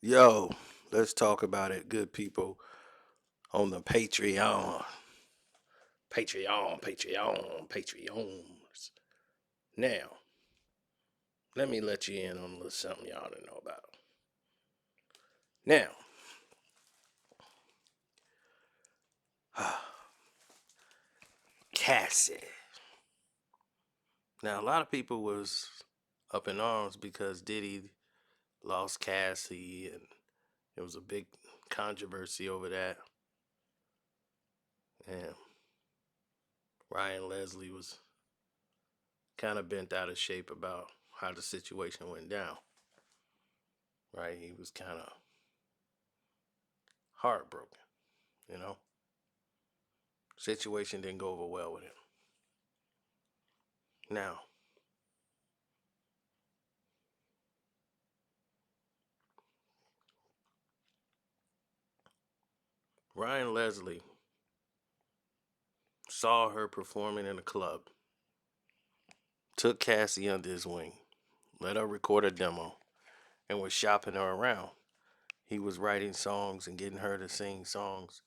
Yo, let's talk about it, good people, on the Patreon. Patreons. Now, let me let you in on a little something y'all don't know about. Now, Cassie. Now, a lot of people was up in arms because Diddy lost Cassie, and there was a big controversy over that. And Ryan Leslie was kind of bent out of shape about how the situation went down. Right? He was kind of heartbroken, you know. Situation didn't go over well with him. Now, Ryan Leslie saw her performing in a club, took Cassie under his wing, let her record a demo, and was shopping her around. He was writing songs and getting her to sing songs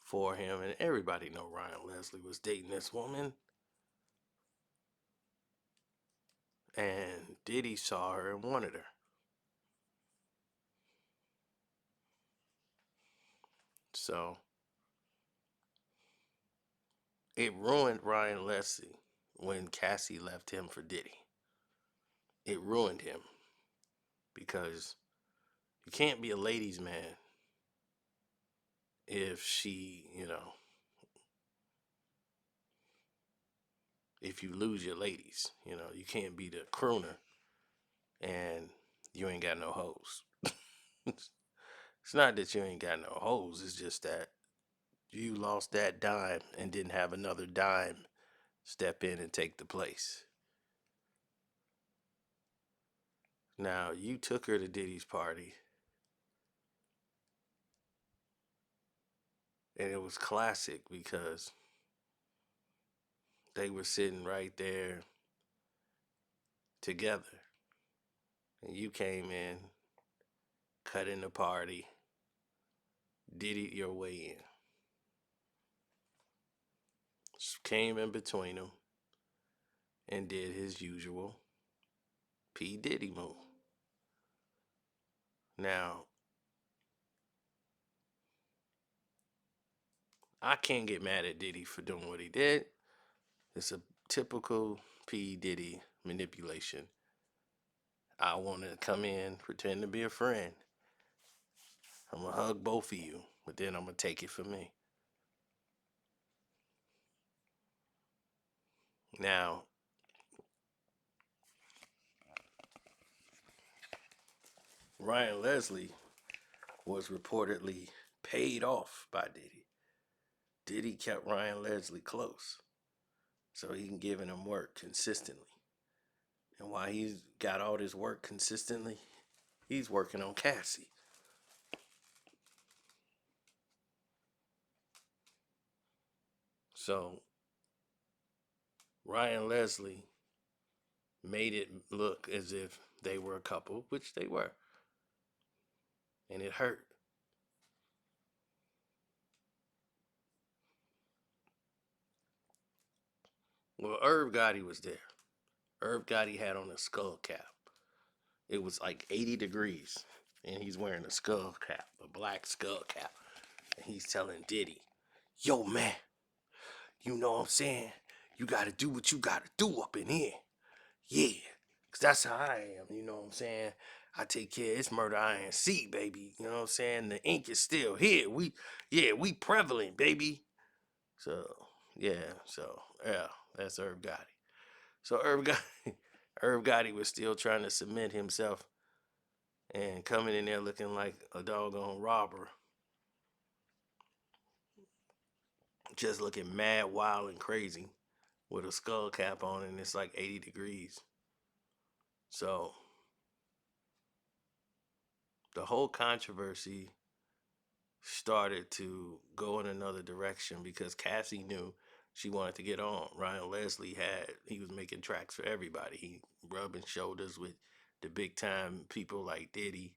for him, and everybody know Ryan Leslie was dating this woman. And Diddy saw her and wanted her. So it ruined Ryan Leslie when Cassie left him for Diddy. It ruined him because you can't be a ladies' man if if you lose your ladies. You can't be the crooner and you ain't got no hoes. It's not that you ain't got no hoes, it's just that you lost that dime and didn't have another dime step in and take the place. Now, you took her to Diddy's party, and it was classic because they were sitting right there together. And you came in, cut in the party, Diddy your way in. Came in between them and did his usual P. Diddy move. Now, I can't get mad at Diddy for doing what he did. It's a typical P. Diddy manipulation. I want to come in, pretend to be a friend. I'm going to hug both of you, but then I'm going to take it for me. Now, Ryan Leslie was reportedly paid off by Diddy. Diddy kept Ryan Leslie close so he can give him work consistently. And while he's got all this work consistently, he's working on Cassie. So Ryan Leslie made it look as if they were a couple, which they were. And it hurt. Well, Irv Gotti was there. Irv Gotti had on a skull cap. It was like 80 degrees. And he's wearing a skull cap, a black skull cap. And he's telling Diddy, yo, man, you know what I'm saying? You got to do what you got to do up in here. Yeah. Because that's how I am. You know what I'm saying? I take care of this murder INC, baby. You know what I'm saying? The ink is still here. We prevalent, baby. So, that's Irv Gotti. So Irv Gotti, Irv Gotti was still trying to submit himself and coming in there looking like a doggone robber. Just looking mad, wild, and crazy with a skull cap on, and it's like 80 degrees. So the whole controversy started to go in another direction because Cassie knew she wanted to get on. Ryan Leslie he was making tracks for everybody. He rubbing shoulders with the big time people like Diddy.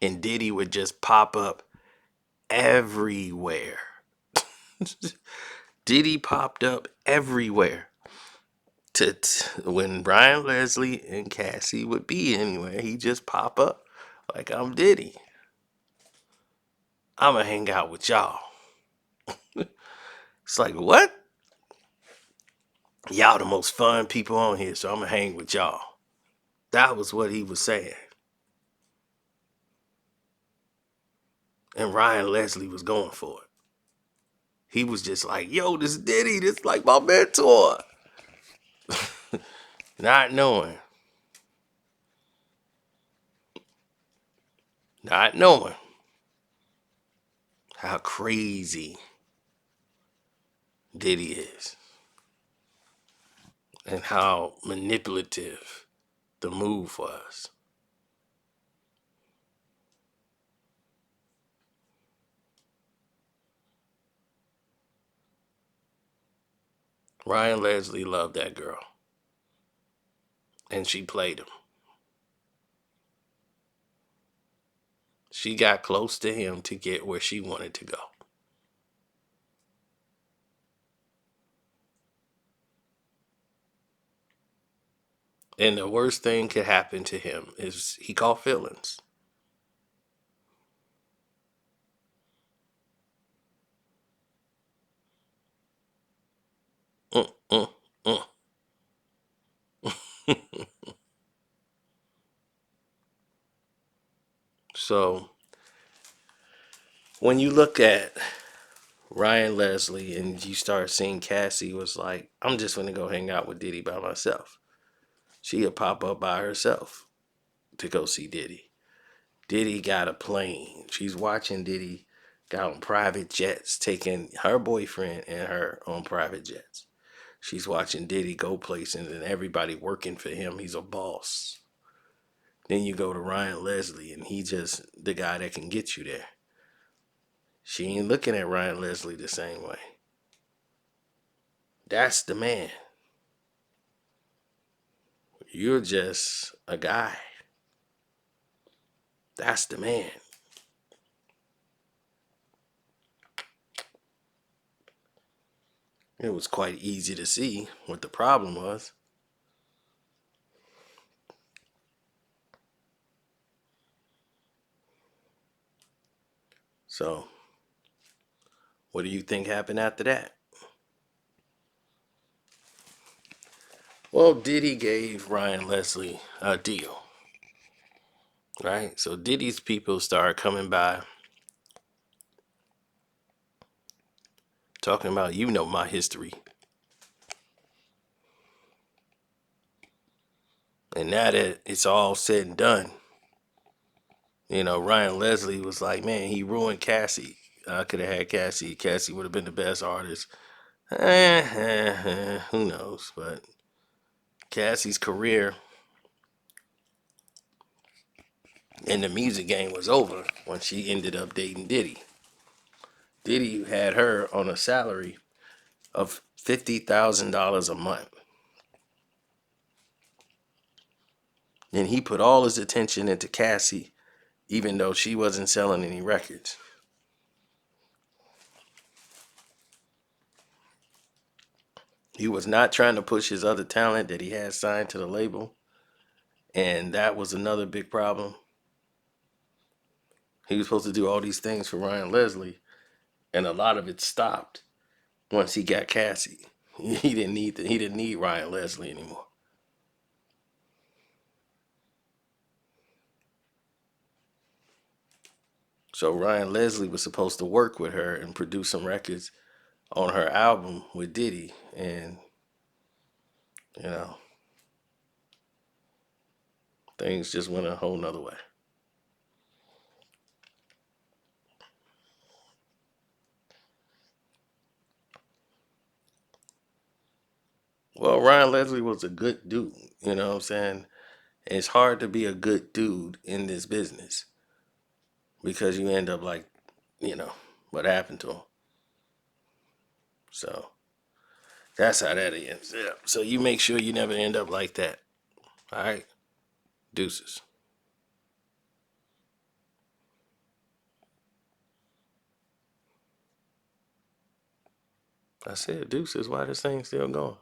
and Diddy would just pop up everywhere. Diddy popped up everywhere. When Brian Leslie and Cassie would be anywhere, he just pop up like, I'm Diddy. I'ma hang out with y'all. It's like, what? Y'all the most fun people on here, so I'ma hang with y'all. That was what he was saying. And Ryan Leslie was going for it. He was just like, yo, this Diddy, this like my mentor. Not knowing. Not knowing how crazy Diddy is. And how manipulative the move was. Ryan Leslie loved that girl. And she played him. She got close to him to get where she wanted to go. And the worst thing could happen to him is he caught feelings. Mm, mm, mm. So when you look at Ryan Leslie and you start seeing Cassie was like, I'm just gonna go hang out with Diddy by myself. She'll pop up by herself to go see Diddy. Diddy got a plane. She's watching Diddy got on private jets, taking her boyfriend and her on private jets. She's watching Diddy go places and everybody working for him. He's a boss. Then you go to Ryan Leslie and he just the guy that can get you there. She ain't looking at Ryan Leslie the same way. That's the man. You're just a guy. That's the man. It was quite easy to see what the problem was. So, what do you think happened after that? Well, Diddy gave Ryan Leslie a deal, right? So Diddy's people started coming by talking about, you know, my history. And now that it's all said and done, you know, Ryan Leslie was like, man, he ruined Cassie. I could have had Cassie. Cassie would have been the best artist. Who knows? But Cassie's career in the music game was over when she ended up dating Diddy. Diddy had her on a salary of $50,000 a month. And he put all his attention into Cassie, even though she wasn't selling any records. He was not trying to push his other talent that he had signed to the label. And that was another big problem. He was supposed to do all these things for Ryan Leslie, and a lot of it stopped once he got Cassie. He didn't need Ryan Leslie anymore. So Ryan Leslie was supposed to work with her and produce some records on her album with Diddy, and you know, things just went a whole nother way. Well, Ryan Leslie was a good dude, you know what I'm saying? It's hard to be a good dude in this business because you end up like, you know, what happened to him. So that's how that ends. Yeah. So you make sure you never end up like that. All right. Deuces. I said deuces. Why this thing still going?